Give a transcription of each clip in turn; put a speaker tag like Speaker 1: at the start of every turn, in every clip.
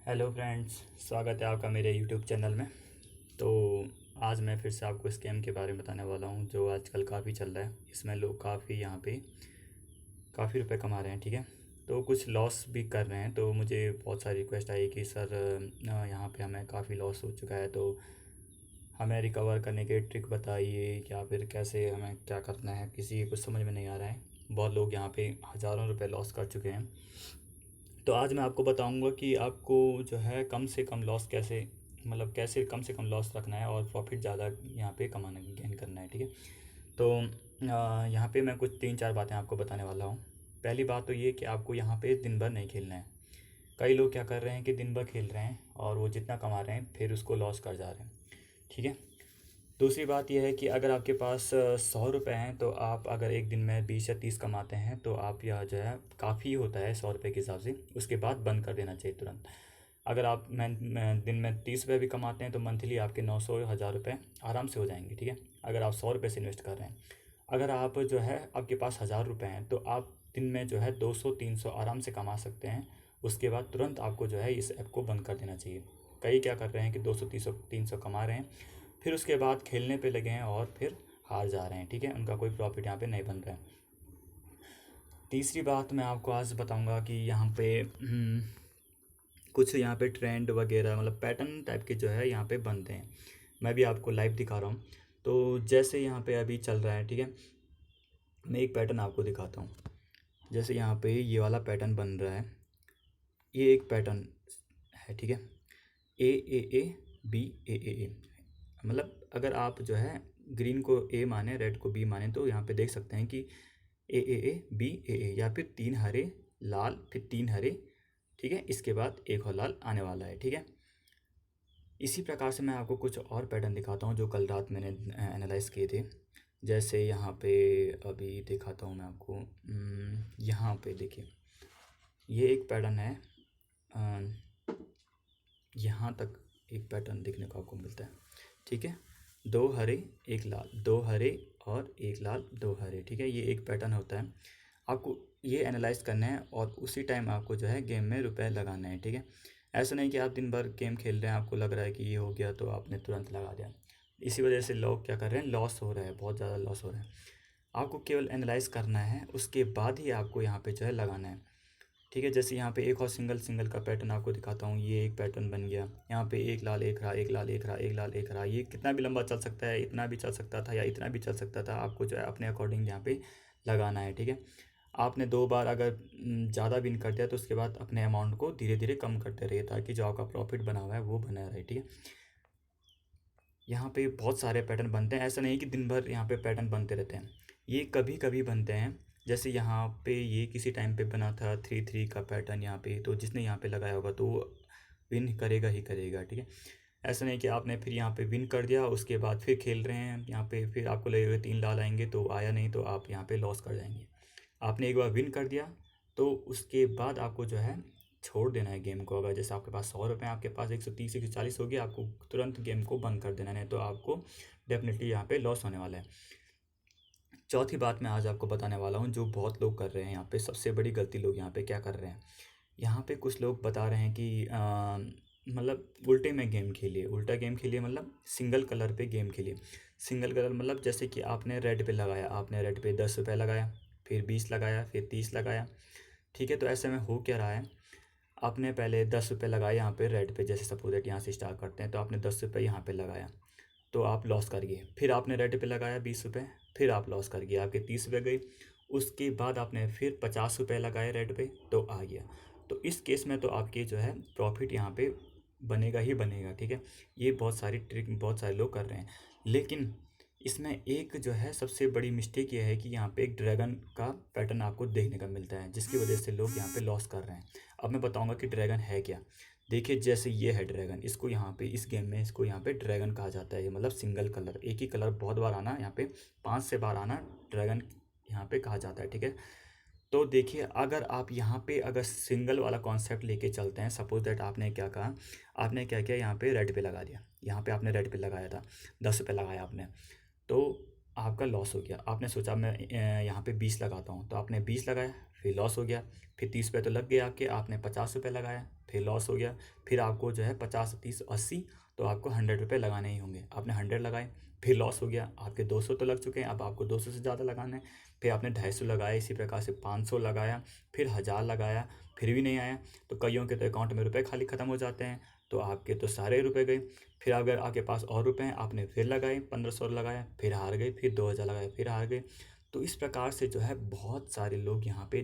Speaker 1: Hello friends, स्वागत है आपका मेरे यूट्यूब चैनल में। तो आज मैं फिर से आपको स्कैम के बारे में बताने वाला हूँ जो आजकल काफ़ी चल रहा है। इसमें लोग काफ़ी यहाँ पे काफ़ी रुपए कमा रहे हैं, ठीक है। तो कुछ लॉस भी कर रहे हैं। तो मुझे बहुत सारी रिक्वेस्ट आई कि सर यहाँ पे हमें काफ़ी लॉस हो चुका है, तो हमें रिकवर करने के ट्रिक बताइए या फिर कैसे हमें क्या करना है, किसी को कुछ समझ में नहीं आ रहा है। बहुत लोग यहाँ पे हज़ारों रुपए लॉस कर चुके हैं। तो आज मैं आपको बताऊंगा कि आपको जो है कम से कम लॉस कैसे, मतलब कैसे कम से कम लॉस रखना है और प्रॉफिट ज़्यादा यहाँ पे कमाना गेन करना है, ठीक है। तो यहाँ पे मैं कुछ 3-4 बातें आपको बताने वाला हूँ। पहली बात तो ये कि आपको यहाँ पे दिन भर नहीं खेलना है। कई लोग क्या कर रहे हैं कि दिन भर खेल रहे हैं और वो जितना कमा रहे हैं फिर उसको लॉस कर जा रहे हैं, ठीक है। दूसरी बात यह है कि अगर आपके पास 100 रुपये हैं तो आप अगर एक दिन में 20 या 30 कमाते हैं तो आप यह जो है काफ़ी होता है 100 रुपये के हिसाब से, उसके बाद बंद कर देना चाहिए तुरंत। अगर आप मैं दिन में 30 रुपये भी कमाते हैं तो मंथली आपके 900 1000 रुपये आराम से हो जाएंगे, ठीक है। अगर आप 100 रुपये से इन्वेस्ट कर रहे हैं, अगर आप जो है आपके पास 1000 रुपये हैं तो आप दिन में जो है 200 300 आराम से कमा सकते हैं। उसके बाद तुरंत आपको जो है इस ऐप को बंद कर देना चाहिए। कई क्या कर रहे हैं कि 200 300 कमा रहे हैं, फिर उसके बाद खेलने पे लगे हैं और फिर हार जा रहे हैं, ठीक है। उनका कोई प्रॉफिट यहाँ पे नहीं बन रहा है। तीसरी बात मैं आपको आज बताऊंगा कि यहाँ पे कुछ यहाँ पे ट्रेंड वगैरह मतलब पैटर्न टाइप के जो है यहाँ पे बनते हैं। मैं भी आपको लाइव दिखा रहा हूँ। तो जैसे यहाँ पे अभी चल रहा है, ठीक है, मैं एक पैटर्न आपको दिखाता हूँ। जैसे यहाँ पे ये वाला पैटर्न बन रहा है, ये एक पैटर्न है, ठीक है। A A A B A A A, मतलब अगर आप जो है ग्रीन को ए माने रेड को बी माने तो यहाँ पे देख सकते हैं कि A A A B A A, या फिर 3 हरे लाल फिर 3 हरे, ठीक है। इसके बाद एक और लाल आने वाला है, ठीक है। इसी प्रकार से मैं आपको कुछ और पैटर्न दिखाता हूँ जो कल रात मैंने एनालाइज किए थे। जैसे यहाँ पे अभी दिखाता हूँ मैं आपको। यहाँ पे देखिए, ये एक पैटर्न है। यहाँ तक एक पैटर्न देखने को आपको मिलता है, ठीक है। 2 हरे 1 लाल, 2 हरे और 1 लाल 2 हरे, ठीक है। ये एक पैटर्न होता है। आपको ये एनालाइज करना है और उसी टाइम आपको जो है गेम में रुपए लगाना है, ठीक है। ऐसा नहीं कि आप दिन भर गेम खेल रहे हैं, आपको लग रहा है कि ये हो गया तो आपने तुरंत लगा दिया। इसी वजह से लोग क्या कर रहे हैं, लॉस हो रहा है, बहुत ज़्यादा लॉस हो रहा है। आपको केवल एनालाइज करना है, उसके बाद ही आपको यहाँ पे जो है लगाना है, ठीक है। जैसे यहाँ पे एक और सिंगल सिंगल का पैटर्न आपको दिखाता हूँ। ये एक पैटर्न बन गया। यहाँ पे एक लाल एक रहा, एक लाल एक रहा, एक लाल एक रहा। ये कितना भी लंबा चल सकता है, इतना भी चल सकता था या इतना भी चल सकता था। आपको जो है अपने अकॉर्डिंग यहाँ पे लगाना है, ठीक है। आपने 2 बार अगर ज़्यादा विन कर दिया तो उसके बाद अपने अमाउंट को धीरे धीरे कम करते रहिए ताकि जो आपका प्रॉफिट बना हुआ है वो बना रहे, ठीक है। यहाँ पे बहुत सारे पैटर्न बनते हैं, ऐसा नहीं कि दिन भर यहाँ पे पैटर्न बनते रहते हैं। ये कभी कभी बनते हैं। जैसे यहाँ पे ये किसी टाइम पे बना था 3 3 का पैटर्न यहाँ पे, तो जिसने यहाँ पे लगाया होगा तो वो विन करेगा ही करेगा, ठीक है। ऐसा नहीं कि आपने फिर यहाँ पे विन कर दिया उसके बाद फिर खेल रहे हैं यहाँ पे, फिर आपको लगेगा 3 लाल आएंगे तो आया नहीं तो आप यहाँ पे लॉस कर जाएंगे। आपने एक बार विन कर दिया तो उसके बाद आपको जो है छोड़ देना है गेम को। अगर जैसे आपके पास 100 रुपये हैं, आपके पास 130 140 हो गया, आपको तुरंत गेम को बंद कर देना है, नहीं तो आपको डेफिनेटली यहाँ पे लॉस होने वाला है। चौथी बात मैं आज आपको बताने वाला हूँ जो बहुत लोग कर रहे हैं यहाँ पे, सबसे बड़ी गलती लोग यहाँ पे क्या कर रहे हैं। यहाँ पे कुछ लोग बता रहे हैं कि मतलब उल्टे में गेम खेलिए, उल्टा गेम खेलिए, मतलब सिंगल कलर पे गेम खेलिए। सिंगल कलर मतलब जैसे कि आपने रेड पे लगाया, आपने रेड पे 10 रुपये लगाया, फिर 20 लगाया, फिर 30 लगाया, ठीक है। तो ऐसे में हो क्या रहा है, आपने पहले 10 रुपये लगाए यहाँ पे रेड पे, जैसे सपोज दैट यहाँ से स्टार्ट करते हैं, तो आपने 10 रुपये यहाँ पे लगाया तो आप लॉस कर गए। फिर आपने रेड पे लगाया 20 रुपये, फिर आप लॉस कर गए, आपके 30 रुपये गए। उसके बाद आपने फिर 50 रुपये लगाए रेड पे तो आ गया। तो इस केस में तो आपके जो है प्रॉफिट यहाँ पे बनेगा ही बनेगा, ठीक है। ये बहुत सारी ट्रिक बहुत सारे लोग कर रहे हैं, लेकिन इसमें एक जो है सबसे बड़ी मिस्टेक ये है कि यहाँ पे एक ड्रैगन का पैटर्न आपको देखने का मिलता है, जिसकी वजह से लोग यहाँ पे लॉस कर रहे हैं। अब मैं बताऊंगा कि ड्रैगन है क्या। देखिए, जैसे ये है ड्रैगन, इसको यहाँ पे इस गेम में इसको यहाँ पे ड्रैगन कहा जाता है। ये मतलब सिंगल कलर, एक ही कलर बहुत बार आना, यहाँ पे 5 से बार आना ड्रैगन यहाँ पे कहा जाता है, ठीक है। तो देखिए, अगर आप यहाँ पे अगर सिंगल वाला कॉन्सेप्ट लेके चलते हैं, सपोज दैट आपने क्या कहा, आपने क्या किया, यहाँ पे रेड पे लगा दिया, यहाँ पे आपने रेड पे लगाया था, 10 रुपये लगाया आपने, तो आपका लॉस हो गया। आपने सोचा मैं यहाँ पे 20 लगाता हूँ, तो आपने 20 लगाया, फिर लॉस हो गया, फिर 30 रुपये तो लग गए आपके, आपने 50 रुपये लगाया, फिर लॉस हो गया, फिर आपको जो है 50 30 80, तो आपको 100 रुपये लगाने ही होंगे। आपने 100 लगाए, फिर लॉस हो गया, आपके 200 तो लग चुके हैं, अब आपको 200 से ज़्यादा लगाना है। फिर आपने 250 लगाया, इसी प्रकार से 500 लगाया, फिर 1000 लगाया, फिर भी नहीं आया, तो कईयों के तो अकाउंट में रुपए खाली ख़त्म हो जाते हैं, तो आपके तो सारे रुपए गए। फिर अगर आपके पास और रुपए हैं, आपने फिर लगाए, 1500 लगाया, फिर हार गए, फिर 2000 लगाए, फिर हार गए। तो इस प्रकार से जो है बहुत सारे लोग यहाँ पे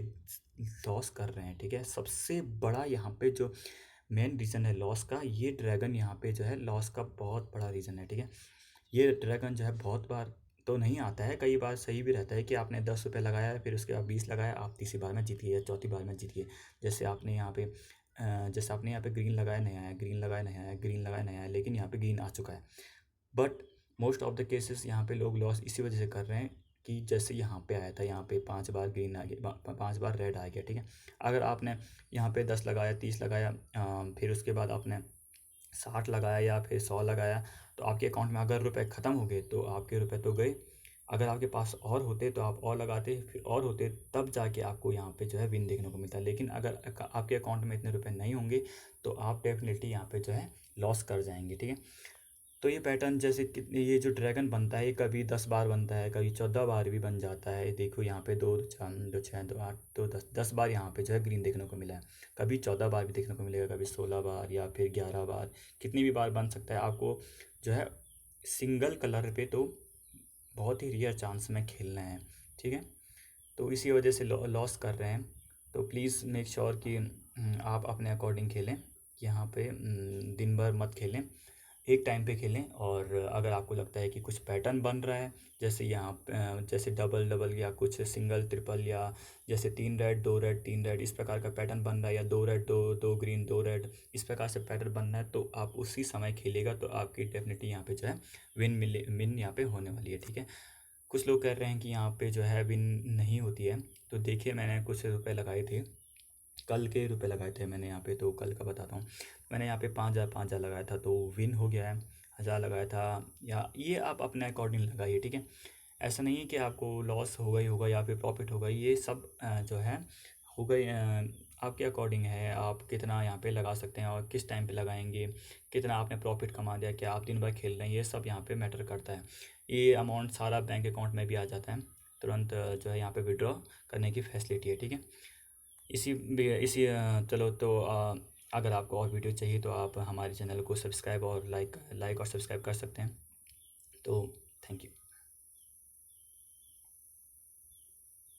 Speaker 1: लॉस कर रहे हैं, ठीक है। सबसे बड़ा यहाँ पे जो मेन रीज़न है लॉस का, ये ड्रैगन यहाँ पे जो है लॉस का बहुत बड़ा रीज़न है, ठीक है। ये ड्रैगन जो है बहुत बार तो नहीं आता है, कई बार सही भी रहता है कि आपने 10 रुपये लगाया है, फिर उसके बाद 20 लगाया, आप तीसरी बार में जीत गए या चौथी बार में जीत गए। जैसे आपने यहाँ पे ग्रीन लगाया नहीं आया, ग्रीन लगाया नहीं आया, ग्रीन लगाया नहीं आया, लेकिन यहाँ पे ग्रीन आ चुका है। But most of the cases यहाँ पे लोग लॉस इसी वजह से कर रहे हैं कि जैसे यहाँ पे आया था, यहाँ पे 5 बार ग्रीन आ गया, 5 बार रेड आ गया, ठीक है। अगर आपने यहाँ पे 10 लगाया, 30 लगाया, फिर उसके बाद आपने 60 लगाया या फिर 100 लगाया, तो आपके अकाउंट में अगर रुपए ख़त्म हो गए तो आपके रुपए तो गए। अगर आपके पास और होते तो आप और लगाते, फिर और होते, तब जाके आपको यहाँ पे जो है विन देखने को मिलता है। लेकिन अगर आपके अकाउंट में इतने रुपए नहीं होंगे तो आप डेफिनेटली यहाँ पे जो है लॉस कर जाएंगे, ठीक है। तो ये पैटर्न जैसे कितने, ये जो ड्रैगन बनता है ये कभी 10 बार बनता है, कभी 14 बार भी बन जाता है। देखो यहाँ पे 2 4 2 6 2 8 2 10 बार यहाँ पे जो है ग्रीन देखने को मिला है। कभी 14 बार भी देखने को मिलेगा, कभी 16 बार या फिर 11 बार, कितनी भी बार बन सकता है। आपको जो है सिंगल कलर पे तो बहुत ही रेयर चांस में खेलना है, ठीक है। तो इसी वजह से लॉस कर रहे हैं। तो प्लीज़ मेक श्योर कि आप अपने अकॉर्डिंग खेलें, यहाँ पे दिन भर मत खेलें, एक टाइम पे खेलें। और अगर आपको लगता है कि कुछ पैटर्न बन रहा है, जैसे यहाँ जैसे डबल डबल या कुछ सिंगल ट्रिपल, या जैसे 3 रेड 2 रेड 3 रेड, इस प्रकार का पैटर्न बन रहा है, या 2 रेड 2 ग्रीन 2 रेड, इस प्रकार से पैटर्न बन रहा है, तो आप उसी समय खेलेगा तो आपकी डेफिनेटली यहाँ पे जो है विन यहाँ पे होने वाली है, ठीक है। कुछ लोग कह रहे हैं कि यहाँ पे जो है विन नहीं होती है, तो देखिए मैंने कुछ रुपए लगाए थे, कल के रुपए लगाए थे मैंने यहाँ पे, तो कल का बताता हूँ। मैंने यहाँ पे 5,000 लगाया था तो विन हो गया है। 1000 लगाया था, या ये आप अपने अकॉर्डिंग लगाइए, ठीक है। ऐसा नहीं है कि आपको लॉस होगा ही होगा या फिर प्रॉफिट होगा, ये सब जो है होगा आपके अकॉर्डिंग है। आप कितना यहाँ पे लगा सकते हैं और किस टाइम पे लगाएंगे, कितना आपने प्रॉफिट कमा दिया, क्या आप दिन भर खेल रहे हैं, ये सब यहाँ पे मैटर करता है। ये अमाउंट सारा बैंक अकाउंट में भी आ जाता है, तुरंत जो है यहाँ पे विड्रॉ करने की फैसिलिटी है, ठीक है। चलो तो अगर आपको और वीडियो चाहिए तो आप हमारे चैनल को सब्सक्राइब और लाइक और सब्सक्राइब कर सकते हैं। तो थैंक यू।